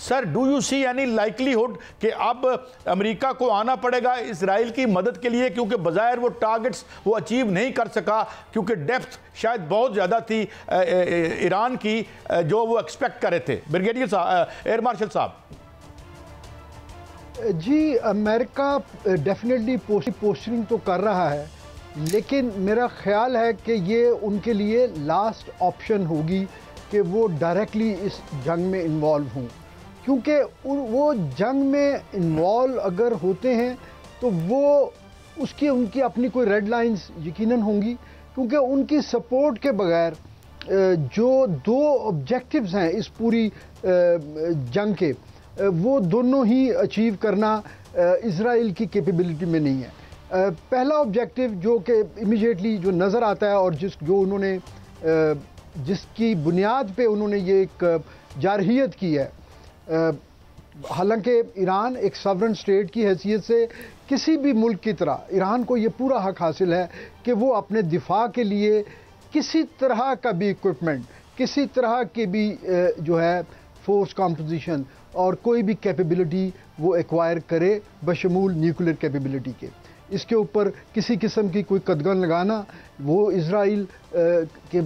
Sir do you see any likelihood کہ اب امریکہ کو آنا پڑے گا اسرائیل کی مدد کے لیے، کیونکہ بظاہر وہ ٹارگٹس وہ اچیو نہیں کر سکا، کیونکہ ڈیپتھ شاید بہت زیادہ تھی ایران کی جو وہ ایکسپیکٹ کر رہے تھے؟ بریگیڈیئر صاحب، ایئر مارشل صاحب. جی امریکہ ڈیفینیٹلی پوسٹرنگ تو کر رہا ہے، لیکن میرا خیال ہے کہ یہ ان کے لیے لاسٹ آپشن ہوگی کہ وہ ڈائریکٹلی اس جنگ میں انوالو ہوں، کیونکہ وہ جنگ میں انوالو اگر ہوتے ہیں تو وہ ان کی اپنی کوئی ریڈ لائنز یقیناً ہوں گی، کیونکہ ان کی سپورٹ کے بغیر جو دو آبجیکٹیوز ہیں اس پوری جنگ کے، وہ دونوں ہی اچیو کرنا اسرائیل کی کیپیبلٹی میں نہیں ہے. پہلا آبجیکٹیو جو کہ امیجیٹلی جو نظر آتا ہے اور جس کی بنیاد پہ انہوں نے یہ ایک جارحیت کی ہے، حالانکہ ایران ایک ساورن اسٹیٹ کی حیثیت سے کسی بھی ملک کی طرح ایران کو یہ پورا حق حاصل ہے کہ وہ اپنے دفاع کے لیے کسی طرح کا بھی اکوپمنٹ، کسی طرح کی بھی جو ہے فورس کمپوزیشن اور کوئی بھی کیپیبلٹی وہ ایکوائر کرے بشمول نیوکلیر کیپیبلٹی کے. اس کے اوپر کسی قسم کی کوئی قدغن لگانا وہ اسرائیل کے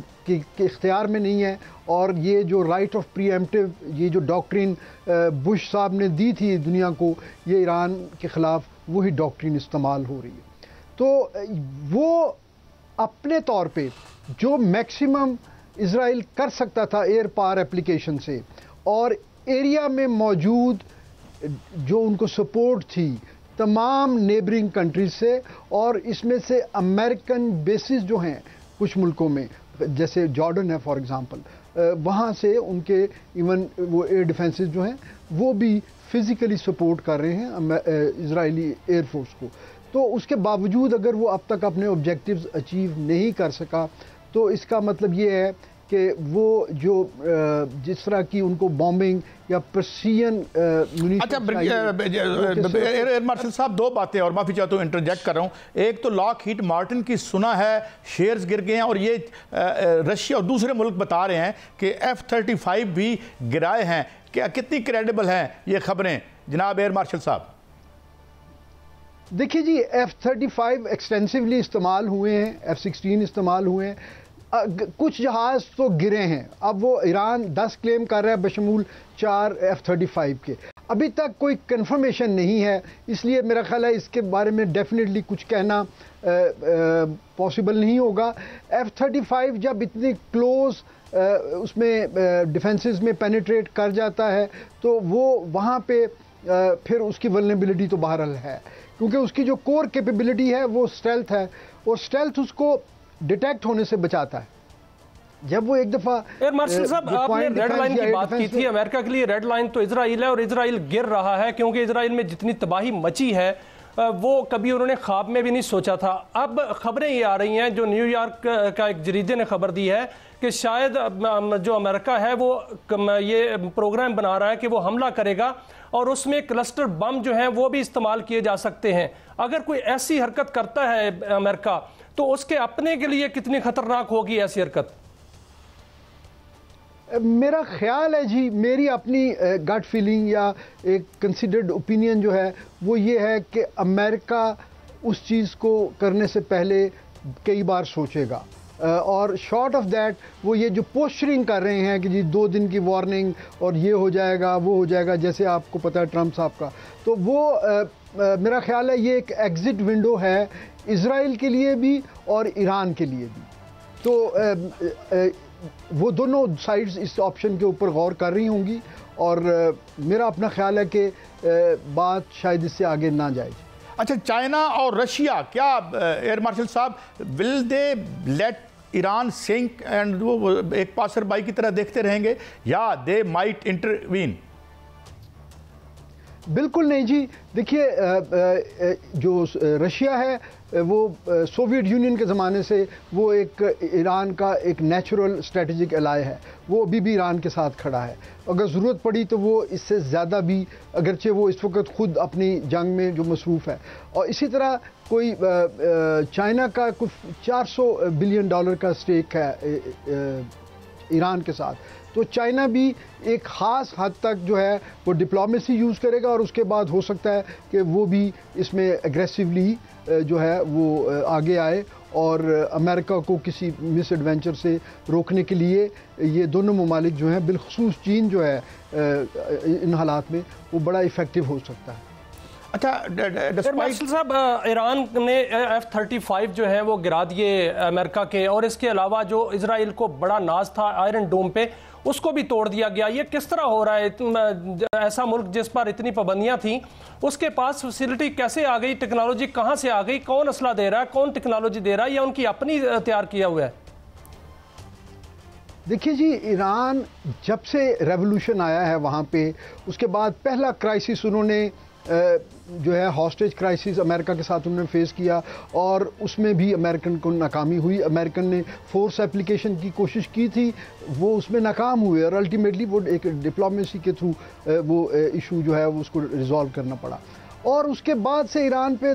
اختیار میں نہیں ہے. اور یہ جو رائٹ آف پری ایمپٹیو یہ جو ڈاکٹرین بش صاحب نے دی تھی دنیا کو، یہ ایران کے خلاف وہی ڈاکٹرین استعمال ہو رہی ہے. تو وہ اپنے طور پہ جو میکسیمم اسرائیل کر سکتا تھا ایئر پاور اپلیکیشن سے، اور ایریا میں موجود جو ان کو سپورٹ تھی تمام نیبرنگ کنٹریز سے، اور اس میں سے امریکن بیسز جو ہیں کچھ ملکوں میں جیسے جارڈن ہے فار ایگزامپل، وہاں سے ان کے ایون وہ ایئر ڈیفنسز جو ہیں وہ بھی فزیکلی سپورٹ کر رہے ہیں اسرائیلی ایئر فورس کو. تو اس کے باوجود اگر وہ اب تک اپنے آبجیکٹیوز اچیو نہیں کر سکا تو اس کا مطلب یہ ہے کہ وہ جو جس طرح کی ان کو بامبنگ یا پرسین ایئر مارشل صاحب دو باتیں اور معافی چاہتا ہوں انٹرجیکٹ کر رہا ہوں. ایک تو لاک ہیٹ مارٹن کی سنا ہے شیئرز گر گئے ہیں، اور یہ رشیا اور دوسرے ملک بتا رہے ہیں کہ F-35 بھی گرائے ہیں. کیا کتنی کریڈیبل ہیں یہ خبریں جناب ایئر مارشل صاحب؟ دیکھیے جی F-35 ایکسٹینسولی استعمال ہوئے ہیں، F-16 استعمال ہوئے ہیں، کچھ جہاز تو گرے ہیں. اب وہ ایران 10 کلیم کر رہا ہے بشمول 4 F-35 کے. ابھی تک کوئی کنفرمیشن نہیں ہے، اس لیے میرا خیال ہے اس کے بارے میں ڈیفینیٹلی کچھ کہنا پاسبل نہیں ہوگا. F-35 جب اتنی کلوز اس میں ڈیفنسز میں پینیٹریٹ کر جاتا ہے تو وہ وہاں پہ پھر اس کی ولنیبلٹی تو بہرحال ہے، کیونکہ اس کی جو کور کیپیبلٹی ہے وہ اسٹیلتھ ہے، اور اسٹیلتھ اس کو ڈیٹیکٹ ہونے سے بچاتا ہے. جب وہ ایک دفعہ ایئر مارشل صاحب آپ نے ریڈ لائن کی بات کی تھی، امریکہ کے لیے ریڈ لائن تو اسرائیل ہے، اور اسرائیل گر رہا ہے کیونکہ اسرائیل میں جتنی تباہی مچی ہے وہ کبھی انہوں نے خواب میں بھی نہیں سوچا تھا. اب خبریں یہ آ رہی ہیں جو نیو یارک کا ایک جریدے نے خبر دی ہے کہ شاید جو امریکہ ہے وہ یہ پروگرام بنا رہا ہے کہ وہ حملہ کرے گا، اور اس میں کلسٹر بم جو ہیں وہ بھی استعمال کیے جا سکتے ہیں. اگر کوئی ایسی حرکت کرتا ہے امریکہ تو اس کے اپنے کے لیے کتنی خطرناک ہوگی ایسی حرکت؟ میرا خیال ہے جی، میری اپنی گٹ فیلنگ یا ایک کنسیڈرڈ اوپینین جو ہے وہ یہ ہے کہ امریکہ اس چیز کو کرنے سے پہلے کئی بار سوچے گا، اور شارٹ آف دیٹ وہ یہ جو پوسچرنگ کر رہے ہیں کہ جی 2 دن کی وارننگ اور یہ ہو جائے گا وہ ہو جائے گا، جیسے آپ کو پتہ ہے ٹرمپ صاحب کا، تو وہ میرا خیال ہے یہ ایک ایگزٹ ونڈو ہے اسرائیل کے لیے بھی اور ایران کے لیے بھی. تو وہ دونوں سائڈز اس آپشن کے اوپر غور کر رہی ہوں گی، اور میرا اپنا خیال ہے کہ بات شاید اس سے آگے نہ جائے. اچھا، چائنا اور رشیا کیا ایئر مارشل صاحب will they let Iran sink and وہ ایک پاسر بائی کی طرح دیکھتے رہیں گے، یا دے مائٹ انٹروین؟ بالکل نہیں جی. دیکھیے جو رشیا ہے وہ سوویٹ یونین کے زمانے سے وہ ایک ایران کا ایک نیچرل اسٹریٹجک الائے ہے، وہ ابھی بھی ایران کے ساتھ کھڑا ہے. اگر ضرورت پڑی تو وہ اس سے زیادہ بھی، اگرچہ وہ اس وقت خود اپنی جنگ میں جو مصروف ہے. اور اسی طرح کوئی چائنا کا کچھ $400 بلین کا اسٹیک ہے ایران کے ساتھ، تو چائنا بھی ایک خاص حد تک جو ہے وہ ڈپلومیسی یوز کرے گا، اور اس کے بعد ہو سکتا ہے کہ وہ بھی اس میں اگریسولی جو ہے وہ آگے آئے اور امریکہ کو کسی مس ایڈونچر سے روکنے کے لیے یہ دونوں ممالک جو ہیں، بالخصوص چین جو ہے ان حالات میں وہ بڑا ایفیکٹو ہو سکتا ہے۔ اچھا مارشل صاحب، ایران نے F-35 جو ہے وہ گرا دیے امریکہ کے، اور اس کے علاوہ جو اسرائیل کو بڑا ناز تھا آئرن ڈوم پہ اس کو بھی توڑ دیا گیا۔ یہ کس طرح ہو رہا ہے؟ ایسا ملک جس پر اتنی پابندیاں تھیں اس کے پاس فیسلٹی کیسے آ گئی؟ ٹیکنالوجی کہاں سے آ گئی؟ کون اسلحہ دے رہا ہے؟ کون ٹیکنالوجی دے رہا ہے؟ یا ان کی اپنی تیار کیا ہوا ہے؟ دیکھیے جی، ایران جب سے ریولوشن آیا ہے وہاں پہ، اس کے بعد پہلا کرائسس انہوں نے جو ہے ہاسٹیج کرائسس امریکہ کے ساتھ انہوں نے فیس کیا، اور اس میں بھی امریکن کو ناکامی ہوئی۔ امریکن نے فورس اپلیکیشن کی کوشش کی تھی، وہ اس میں ناکام ہوئے، اور الٹیمیٹلی وہ ایک ڈپلومیسی کے تھرو وہ ایشو جو ہے وہ اس کو ریزالو کرنا پڑا۔ اور اس کے بعد سے ایران پہ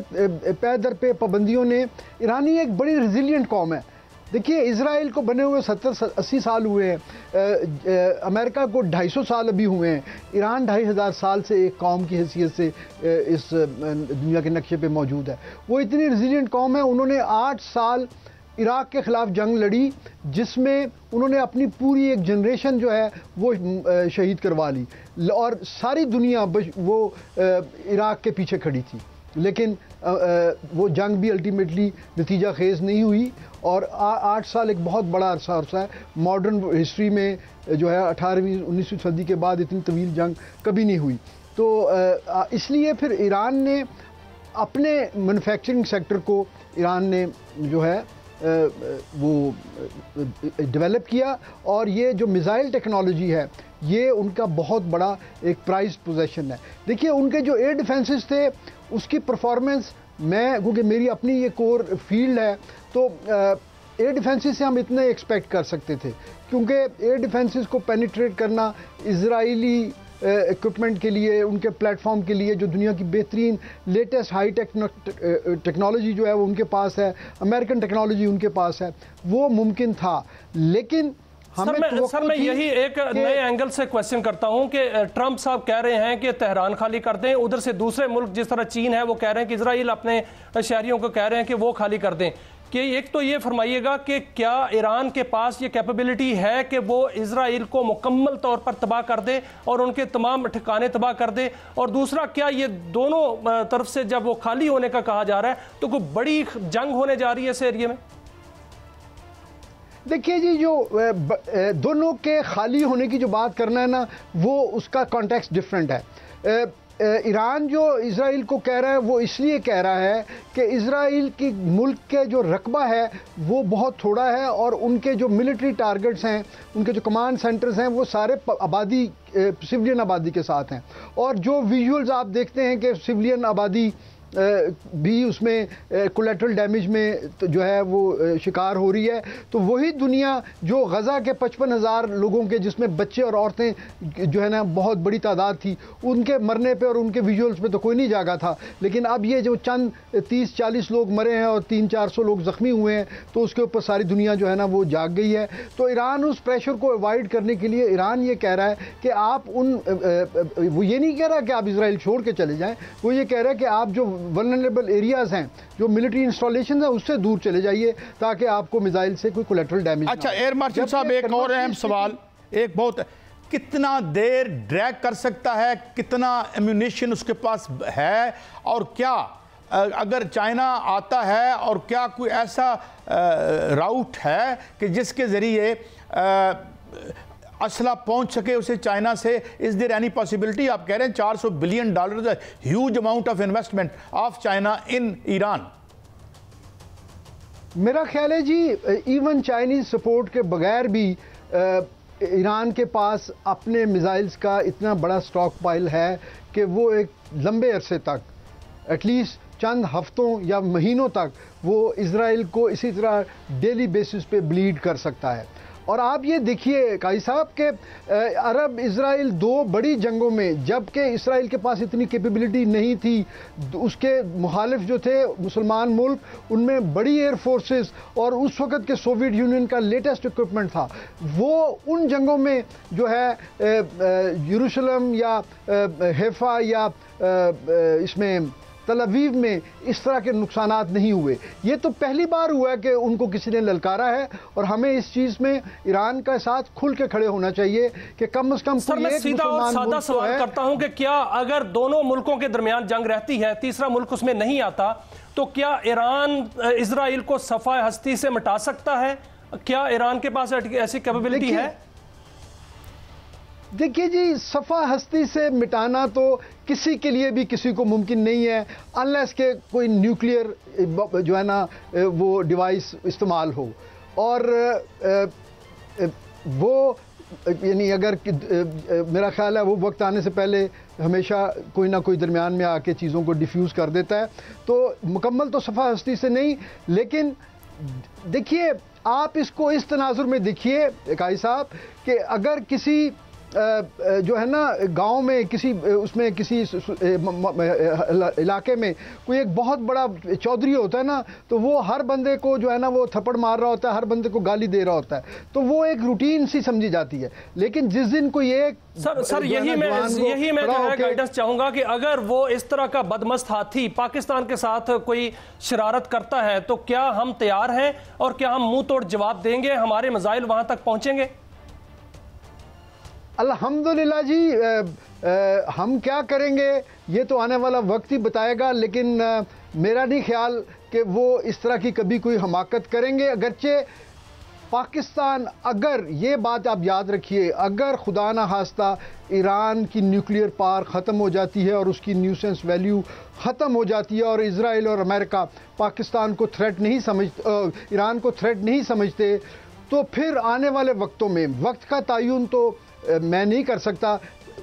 پے در پہ پابندیوں نے، ایرانی ایک بڑی ریزیلینٹ قوم ہے۔ دیکھیے، اسرائیل کو بنے ہوئے 70-80 سال ہوئے ہیں، امریکہ کو 250 سال ابھی ہوئے ہیں، ایران 2500 سال سے ایک قوم کی حیثیت سے اس دنیا کے نقشے پہ موجود ہے۔ وہ اتنی ریزیلینٹ قوم ہے، انہوں نے 8 سال عراق کے خلاف جنگ لڑی، جس میں انہوں نے اپنی پوری ایک جنریشن جو ہے وہ شہید کروا لی، اور ساری دنیا وہ عراق کے پیچھے کھڑی تھی، لیکن وہ جنگ بھی الٹیمیٹلی نتیجہ خیز نہیں ہوئی۔ اور 8 سال ایک بہت بڑا عرصہ ہے ماڈرن ہسٹری میں، جو ہے 18ویں 19ویں صدی کے بعد اتنی طویل جنگ کبھی نہیں ہوئی۔ تو اس لیے پھر ایران نے اپنے مینوفیکچرنگ سیکٹر کو ایران نے جو ہے وہ ڈیولپ کیا، اور یہ جو میزائل ٹیکنالوجی ہے یہ ان کا بہت بڑا ایک پرائز پوزیشن ہے۔ دیکھیے، ان کے جو ایئر ڈیفنسز تھے اس کی پرفارمنس، کیونکہ میری اپنی یہ کور فیلڈ ہے، تو ایئر ڈیفنسز سے ہم اتنے ایکسپیکٹ کر سکتے تھے، کیونکہ ایئر ڈیفنسز کو پینیٹریٹ کرنا اسرائیلی ایکوپمنٹ کے لیے، ان کے پلیٹ فارم کے لیے جو دنیا کی بہترین لیٹسٹ ہائی ٹیکنالوجی جو ہے وہ ان کے پاس ہے، امریکن ٹیکنالوجی ان کے پاس ہے، وہ ممکن تھا۔ لیکن سر میں یہی ایک نئے اینگل سے کویسچن کرتا ہوں کہ ٹرمپ صاحب کہہ رہے ہیں کہ تہران خالی کر دیں، ادھر سے دوسرے ملک جس طرح چین ہے وہ کہہ رہے ہیں کہ اسرائیل اپنے شہریوں کو کہہ رہے ہیں کہ وہ خالی کر دیں۔ کہ ایک تو یہ فرمائیے گا کہ کیا ایران کے پاس یہ کیپیبلٹی ہے کہ وہ اسرائیل کو مکمل طور پر تباہ کر دے اور ان کے تمام ٹھکانے تباہ کر دے؟ اور دوسرا، کیا یہ دونوں طرف سے جب وہ خالی ہونے کا کہا جا رہا ہے تو کوئی بڑی جنگ ہونے جا رہی ہے اس ایریے میں؟ دیکھیے جی، جو دونوں کے خالی ہونے کی جو بات کرنا ہے نا، وہ اس کا کانٹیکسٹ ڈیفرنٹ ہے۔ ایران جو اسرائیل کو کہہ رہا ہے وہ اس لیے کہہ رہا ہے کہ اسرائیل کی ملک کے جو رقبہ ہے وہ بہت تھوڑا ہے، اور ان کے جو ملٹری ٹارگٹس ہیں، ان کے جو کمانڈ سینٹرز ہیں، وہ سارے آبادی، سویلین آبادی کے ساتھ ہیں، اور جو ویژولز آپ دیکھتے ہیں کہ سویلین آبادی بھی اس میں کولیٹرل ڈیمیج میں جو ہے وہ شکار ہو رہی ہے، تو وہی دنیا جو غزہ کے 55,000 لوگوں کے، جس میں بچے اور عورتیں جو ہے نا بہت بڑی تعداد تھی، ان کے مرنے پہ اور ان کے ویژولز پہ تو کوئی نہیں جاگا تھا، لیکن اب یہ جو چند 30-40 لوگ مرے ہیں اور 300-400 لوگ زخمی ہوئے ہیں، تو اس کے اوپر ساری دنیا جو ہے نا وہ جاگ گئی ہے۔ تو ایران اس پریشر کو اوائڈ کرنے کے لیے ایران یہ کہہ رہا ہے کہ آپ وہ یہ نہیں کہہ رہا کہ آپ اسرائیل چھوڑ کے چلے جائیں، وہ یہ کہہ رہا ہے کہ آپ جو ولنریبل ایریاز ہیں، جو ملٹری انسٹالیشنز ہیں، اس سے دور چلے جائیے تاکہ آپ کو میزائل سے کوئی کولیٹرل ڈیمیج نہ ہو۔ اچھا ایئر مارشل صاحب، ایک اور اہم سوال، ایک بہت، کتنا دیر ڈریگ کر سکتا ہے، کتنا ایمونیشن اس کے پاس ہے، اور کیا اگر چائنا آتا ہے، اور کیا کوئی ایسا راؤٹ ہے کہ جس کے ذریعے اسلحہ پہنچ سکے اسے چائنا سے؟ از دیر اینی پاسبلٹی؟ آپ کہہ رہے ہیں $400 billion, huge amount of investment of China in Iran. میرا خیال ہے جی، ایون چائنیز سپورٹ کے بغیر بھی ایران کے پاس اپنے میزائلز کا اتنا بڑا سٹاک پائل ہے کہ وہ ایک لمبے عرصے تک، ایٹ لیسٹ چند ہفتوں یا مہینوں تک، وہ اسرائیل کو اسی طرح ڈیلی بیسس پہ بلیڈ کر سکتا ہے۔ اور آپ یہ دیکھیے قاضی صاحب کہ عرب اسرائیل دو بڑی جنگوں میں جبکہ اسرائیل کے پاس اتنی کیپیبلٹی نہیں تھی، اس کے مخالف جو تھے مسلمان ملک ان میں بڑی ایئر فورسز اور اس وقت کے سوویت یونین کا لیٹسٹ اکوپمنٹ تھا، وہ ان جنگوں میں جو ہے یروشلم یا حیفا یا اس میں تل ابیب میں اس طرح کے نقصانات نہیں ہوئے۔ یہ تو پہلی بار ہوا ہے کہ ان کو کسی نے للکارا ہے، اور ہمیں اس چیز میں ایران کا ساتھ کھل کے کھڑے ہونا چاہیے کہ کم از کم سر میں سیدھا اور سادہ سوال کرتا ہوں کہ کیا اگر دونوں ملکوں کے درمیان جنگ رہتی ہے، تیسرا ملک اس میں نہیں آتا، تو کیا ایران اسرائیل کو صفحہ ہستی سے مٹا سکتا ہے؟ کیا ایران کے پاس ایسی کیپیبلٹی ہے؟ دیکھیے جی، صفحہ ہستی سے مٹانا تو کسی کے لیے بھی کسی کو ممکن نہیں ہے انلیس کہ کوئی نیوکلیئر جو ہے نا وہ ڈیوائس استعمال ہو، اور وہ یعنی اگر میرا خیال ہے وہ وقت آنے سے پہلے ہمیشہ کوئی نہ کوئی درمیان میں آ کے چیزوں کو ڈیفیوز کر دیتا ہے، تو مکمل تو صفحہ ہستی سے نہیں، لیکن دیکھیے آپ اس کو اس تناظر میں دیکھیے قاضی صاحب کہ اگر کسی جو ہے نا گاؤں میں کسی اس میں کسی علاقے میں کوئی ایک بہت بڑا چودھری ہوتا ہے نا، تو وہ ہر بندے کو جو ہے نا وہ تھپڑ مار رہا ہوتا ہے، ہر بندے کو گالی دے رہا ہوتا ہے، تو وہ ایک روٹین سی سمجھی جاتی ہے، لیکن جس دن کوئی ایک سر یہی میں جو ہے گائیڈنس چاہوں گا کہ اگر وہ اس طرح کا بدمست ہاتھی پاکستان کے ساتھ کوئی شرارت کرتا ہے تو کیا ہم تیار ہیں اور کیا ہم منہ توڑ جواب دیں گے؟ ہمارے میزائل وہاں تک پہنچیں گے؟ الحمدللہ جی، ہم کیا کریں گے یہ تو آنے والا وقت ہی بتائے گا، لیکن میرا نہیں خیال کہ وہ اس طرح کی کبھی کوئی حماقت کریں گے، اگرچہ پاکستان، اگر یہ بات آپ یاد رکھیے، اگر خدا نہ خواستہ ایران کی نیوکلیئر پاور ختم ہو جاتی ہے اور اس کی نیوسنس ویلیو ختم ہو جاتی ہے اور اسرائیل اور امریکہ پاکستان کو تھریٹ نہیں سمجھتے، ایران کو تھریٹ نہیں سمجھتے، تو پھر آنے والے وقتوں میں وقت کا تعین تو میں نہیں کر سکتا،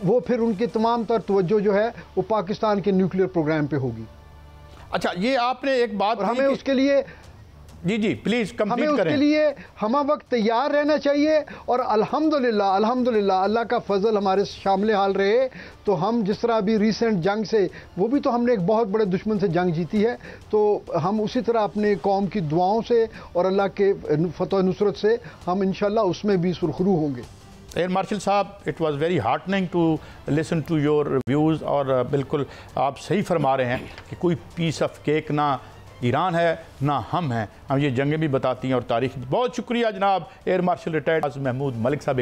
وہ پھر ان کی تمام تر توجہ جو ہے وہ پاکستان کے نیوکلیئر پروگرام پہ ہوگی۔ اچھا، یہ آپ نے ایک بات ہمیں اس کے لیے جی پلیز کمپلیٹ کریں۔ ہمیں اس کے لیے ہمہ وقت تیار رہنا چاہیے، اور الحمدللہ اللہ کا فضل ہمارے شامل حال رہے تو ہم جس طرح ابھی ریسنٹ جنگ سے، وہ بھی تو ہم نے ایک بہت بڑے دشمن سے جنگ جیتی ہے، تو ہم اسی طرح اپنے قوم کی دعاؤں سے اور اللہ کے فتح نصرت سے ہم انشاءاللہ اس میں بھی سرخرو ہوں گے۔ ایئر مارشل صاحب، it was very heartening to listen to your views, اور بالکل آپ صحیح فرما رہے ہیں کہ کوئی پیس آف کیک نہ ایران ہے نہ ہم ہیں، ہم یہ جنگیں بھی بتاتی ہیں اور تاریخ۔ بہت شکریہ جناب ایئر مارشل ریٹائرڈ محمود ملک صاحب۔